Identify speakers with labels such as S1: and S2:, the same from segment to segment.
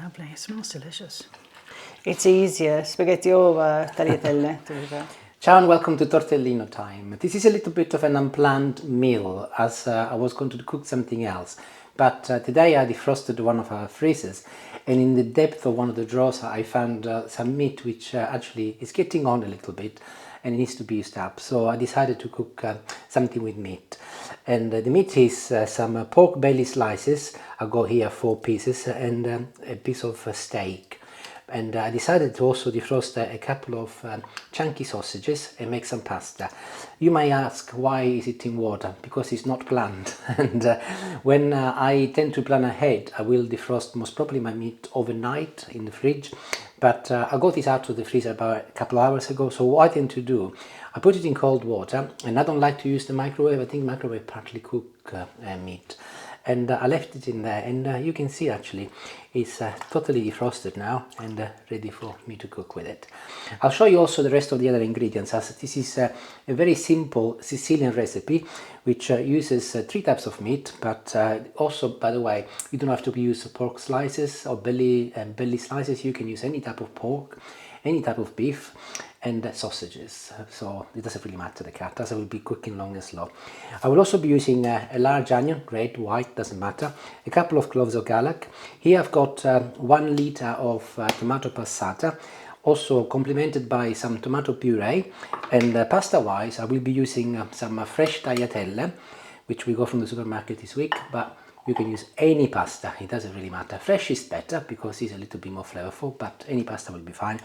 S1: lovely. It smells delicious.
S2: It's easier, spaghetti over tagliatelle.
S3: Ciao and welcome to Tortellino time. This is a little bit of an unplanned meal as I was going to cook something else. But today I defrosted one of our freezers, and in the depth of one of the drawers I found some meat which actually is getting on a little bit and it needs to be used up. So I decided to cook something with meat. And the meat is some pork belly slices. I got here 4 pieces and a piece of steak. And I decided to also defrost a couple of chunky sausages and make some pasta. You may ask, why is it in water? Because it's not planned. And when I tend to plan ahead, I will defrost most probably my meat overnight in the fridge. But I got this out of the freezer about a couple of hours ago. So what I tend to do, I put it in cold water, and I don't like to use the microwave. I think microwave partly cook meat. And I left it in there, and you can see actually it's totally defrosted now and ready for me to cook with it. I'll show you also the rest of the other ingredients, as this is a very simple Sicilian recipe which uses 3 types of meat, but also, by the way, you don't have to use pork slices or belly slices. You can use any type of pork, any type of beef, and sausages, so it doesn't really matter the cut, as I will be cooking long and slow. I will also be using a large onion, red, white, doesn't matter, a couple of cloves of garlic. Here I've got 1 liter of tomato passata, also complemented by some tomato puree, and pasta wise I will be using some fresh tagliatelle, which we got from the supermarket this week, but you can use any pasta, it doesn't really matter. Fresh is better because it's a little bit more flavorful, but any pasta will be fine.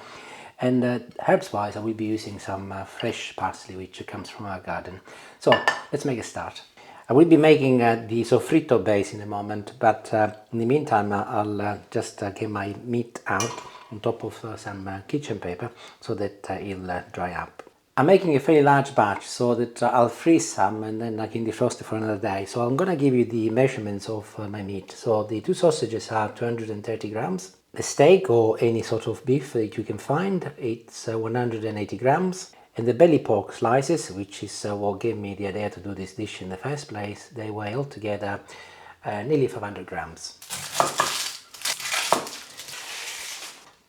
S3: And herbs wise I will be using some fresh parsley which comes from our garden. So let's make a start. I will be making the soffritto base in a moment, but in the meantime I'll just get my meat out on top of some kitchen paper so that it'll dry up. I'm making a fairly large batch so that I'll freeze some and then I can defrost it for another day. So I'm gonna give you the measurements of my meat. So the 2 sausages are 230 grams. The steak or any sort of beef that you can find, it's 180 grams. And the belly pork slices, which is what gave me the idea to do this dish in the first place, they weigh altogether nearly 500 grams.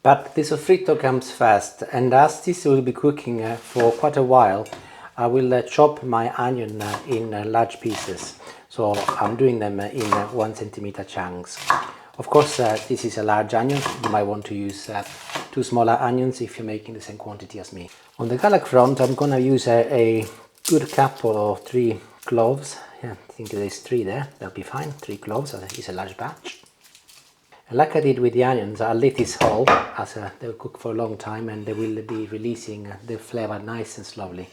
S3: But the soffritto comes first, and as this will be cooking for quite a while, I will chop my onion in large pieces. So I'm doing them in 1 centimeter chunks. Of course, this is a large onion. You might want to use 2 smaller onions if you're making the same quantity as me. On the garlic front, I'm gonna use a good couple of 3 cloves. Yeah, I think there's 3 there. That'll be fine. 3 cloves. It's a large batch. And like I did with the onions, I'll let this whole, as they'll cook for a long time and they will be releasing the flavor nice and slowly.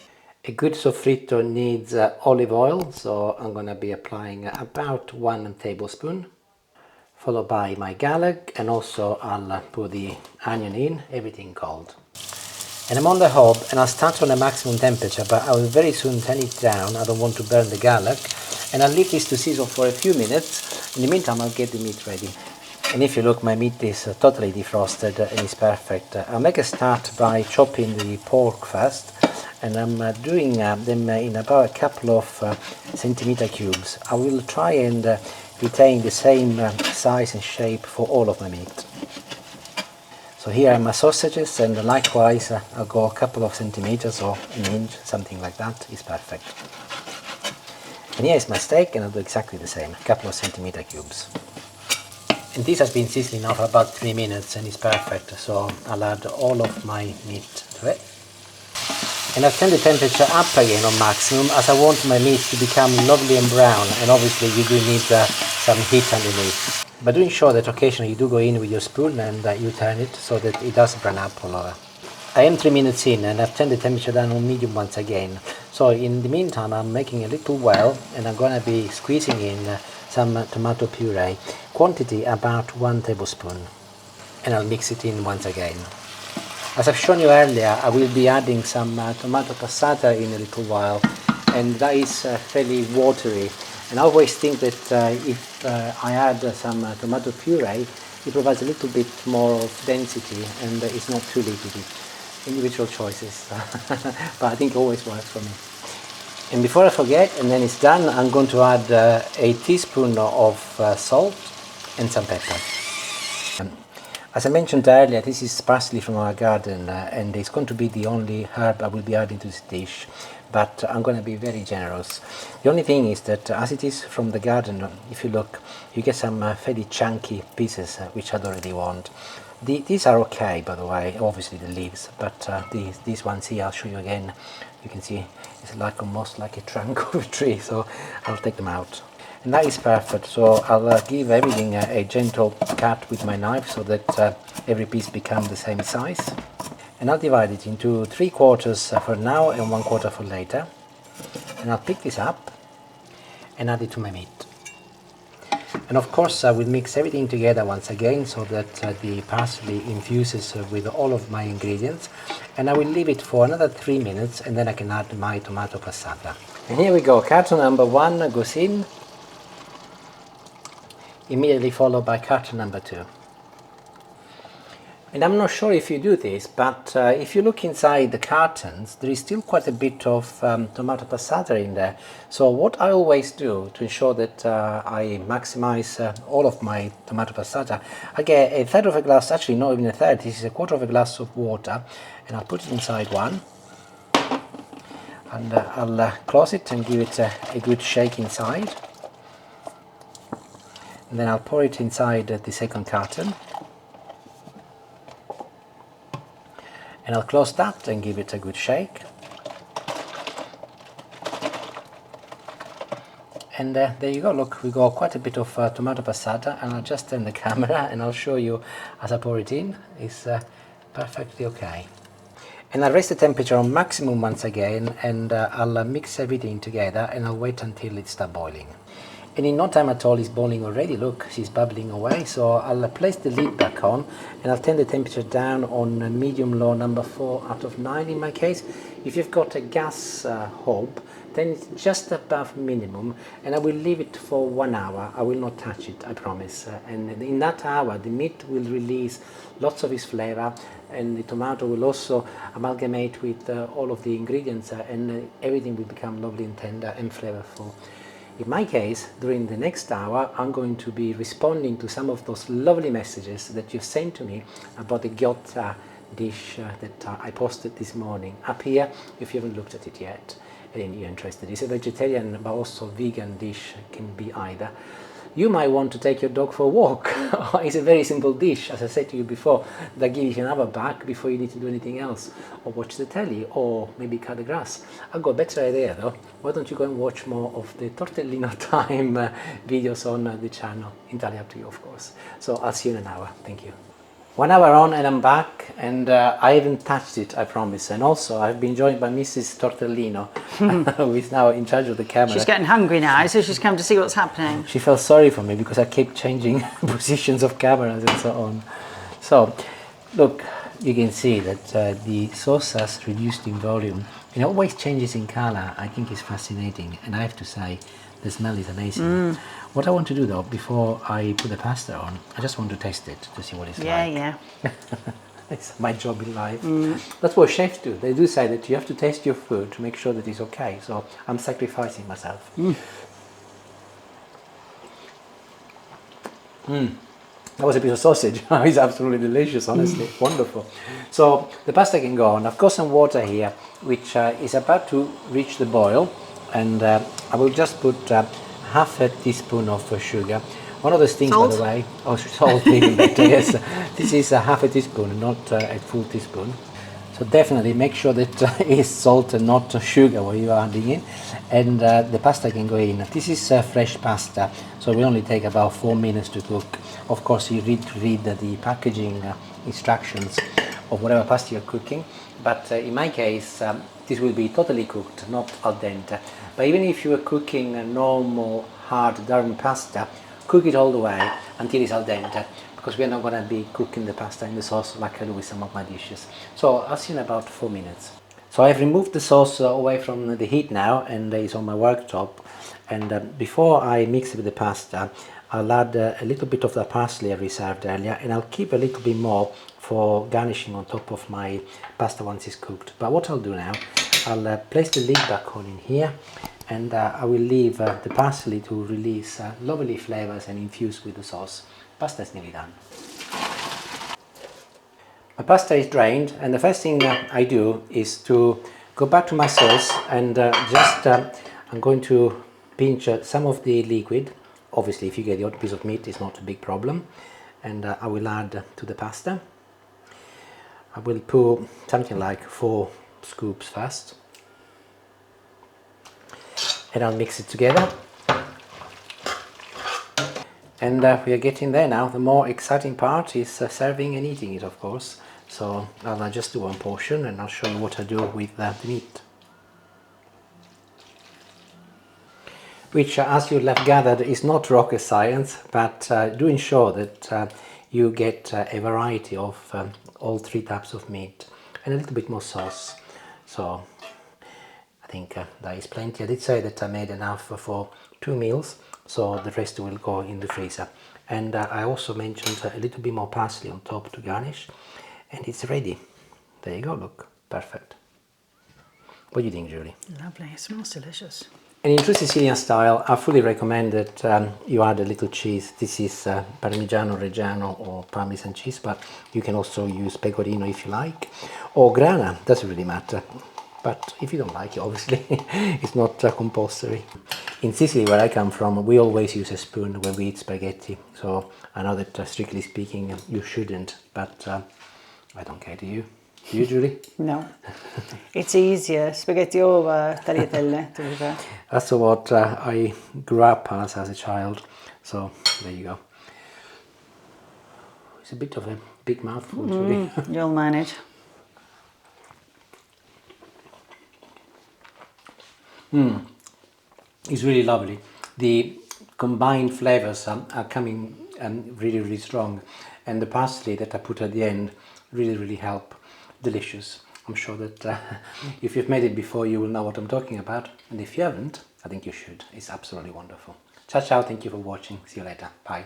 S3: A good soffritto needs olive oil, so I'm gonna be applying about 1 tablespoon. Followed by my garlic, and also I'll put the onion in, everything cold. And I'm on the hob, and I'll start on a maximum temperature, but I will very soon turn it down. I don't want to burn the garlic, and I'll leave this to sizzle for a few minutes. In the meantime, I'll get the meat ready. And if you look, my meat is totally defrosted and it's perfect. I'll make a start by chopping the pork first, and I'm doing them in about a couple of centimeter cubes. I will try and retain the same size and shape for all of my meat. So here are my sausages, and likewise I'll go a couple of centimeters or an inch, something like that is perfect. And here is my steak, and I'll do exactly the same, a couple of centimeter cubes. And this has been sizzling now for about 3 minutes and it's perfect, so I'll add all of my meat to it. And I've turned the temperature up again on maximum, as I want my meat to become lovely and brown, and obviously you do need some heat underneath. But do ensure that occasionally you do go in with your spoon and you turn it so that it does brown up all over. I am 3 minutes in and I've turned the temperature down on medium once again. So in the meantime I'm making a little well, and I'm going to be squeezing in some tomato puree, quantity about 1 tablespoon. And I'll mix it in once again. As I've shown you earlier, I will be adding some tomato passata in a little while, and that is fairly watery. And I always think that if I add some tomato puree, it provides a little bit more of density and it's not too liquidy. Individual choices, but I think it always works for me. And before I forget, and then it's done, I'm going to add a teaspoon of salt and some pepper. As I mentioned earlier, this is parsley from our garden and it's going to be the only herb I will be adding to this dish, but I'm going to be very generous. The only thing is that as it is from the garden, if you look, you get some fairly chunky pieces which I don't really want. These are okay, by the way, obviously the leaves, but these ones here, I'll show you again. You can see it's like almost like a trunk of a tree, so I'll take them out. And that is perfect, so I'll give everything a gentle cut with my knife so that every piece becomes the same size. And I'll divide it into 3/4 for now and 1/4 for later. And I'll pick this up and add it to my meat. And of course I will mix everything together once again so that the parsley infuses with all of my ingredients, and I will leave it for another 3 minutes and then I can add my tomato passata. And here we go, carton number 1 goes in, immediately followed by carton number 2. And I'm not sure if you do this, but if you look inside the cartons, there is still quite a bit of tomato passata in there. So what I always do to ensure that I maximize all of my tomato passata, I get a third of a glass, actually not even a third, this is a quarter of a glass of water, and I'll put it inside one. And I'll close it and give it a good shake inside. And then I'll pour it inside the second carton. And I'll close that and give it a good shake. And there you go, look, we got quite a bit of tomato passata, and I'll just turn the camera and I'll show you as I pour it in. It's perfectly okay. And I'll raise the temperature on maximum once again, and I'll mix everything together and I'll wait until it starts boiling. And in no time at all it's boiling already, look, she's bubbling away, so I'll place the lid back on and I'll turn the temperature down on medium-low, number 4 out of 9 in my case. If you've got a gas hob, then it's just above minimum, and I will leave it for 1 hour. I will not touch it, I promise. And in that hour the meat will release lots of its flavor, and the tomato will also amalgamate with all of the ingredients, and everything will become lovely and tender and flavorful. In my case, during the next hour, I'm going to be responding to some of those lovely messages that you've sent to me about the gyoza dish that I posted this morning up here, if you haven't looked at it yet and you're interested. It's a vegetarian but also vegan dish, can be either. You might want to take your dog for a walk. It's a very simple dish, as I said to you before, that gives you an hour back before you need to do anything else, or watch the telly, or maybe cut the grass. I've got a better idea though. Why don't you go and watch more of the Tortellino time videos on the channel? Entirely up to you, of course. So I'll see you in an hour. Thank you. 1 hour on and I'm back, and I haven't touched it, I promise. And also I've been joined by Mrs. Tortellino, who is now in charge of the camera.
S2: She's getting hungry now, so she's come to see what's happening.
S3: She felt sorry for me because I kept changing positions of cameras and so on. So look, you can see that the sauce has reduced in volume. It always changes in color. I think it's fascinating, and I have to say the smell is amazing. What I want to do though, before I put the pasta on, I just want to taste it to see what it's like.
S2: Yeah.
S3: It's my job in life. That's what chefs do. They do say that you have to taste your food to make sure that it's okay. So I'm sacrificing myself. That was a piece of sausage. It's absolutely delicious, honestly. Wonderful. So the pasta can go on. I've got some water here, which is about to reach the boil. And I will just put half a teaspoon of sugar. One of those things,
S2: salt?
S3: by the way, salt even better, yes. This is half a teaspoon, not a full teaspoon. So definitely make sure that it's salt and not sugar what you're adding in. And the pasta can go in. This is fresh pasta, so it will only take about 4 minutes to cook. Of course, you read the packaging instructions of whatever pasta you're cooking. But in my case, this will be totally cooked, not al dente. But even if you are cooking a normal hard durum pasta, cook it all the way until it's al dente, because we're not going to be cooking the pasta in the sauce like I do with some of my dishes. So I'll see in about 4 minutes. So I've removed the sauce away from the heat now, and it's on my worktop. And before I mix it with the pasta, I'll add a little bit of the parsley I reserved earlier, and I'll keep a little bit more for garnishing on top of my pasta once it's cooked. But what I'll do now, I'll place the lid back on in here, and I will leave the parsley to release lovely flavors and infuse with the sauce. Pasta is nearly done. My pasta is drained, and the first thing I do is to go back to my sauce and I'm going to pinch some of the liquid. Obviously, if you get the odd piece of meat, it's not a big problem. And I will add to the pasta. I will put something like 4 scoops first. And I'll mix it together. And we are getting there now. The more exciting part is serving and eating it, of course. So I'll just do one portion and I'll show you what I do with the meat. Which, as you'll have gathered, is not rocket science, but do ensure that you get a variety of all 3 types of meat and a little bit more sauce. So I think that is plenty. I did say that I made enough for 2 meals, so the rest will go in the freezer. And I also mentioned a little bit more parsley on top to garnish, and it's ready. There you go, look, perfect. What do you think, Julie?
S2: Lovely, it smells delicious.
S3: And in true Sicilian style, I fully recommend that you add a little cheese. This is Parmigiano, Reggiano or Parmesan cheese, but you can also use Pecorino if you like, or Grana, doesn't really matter. But if you don't like it, obviously, it's not compulsory. In Sicily, where I come from, we always use a spoon when we eat spaghetti. So I know that strictly speaking, you shouldn't, but I don't care, do you? Do you, Julie?
S2: No. It's easier, spaghetti over tagliatelle, to be fair.
S3: That's what I grew up as a child. So there you go. It's a bit of a big mouthful, Julie.
S2: You'll manage.
S3: It's really lovely. The combined flavors are coming really, really strong. And the parsley that I put at the end really help. Delicious. I'm sure that if you've made it before, you will know what I'm talking about. And if you haven't, I think you should. It's absolutely wonderful. Ciao, ciao. Thank you for watching. See you later. Bye.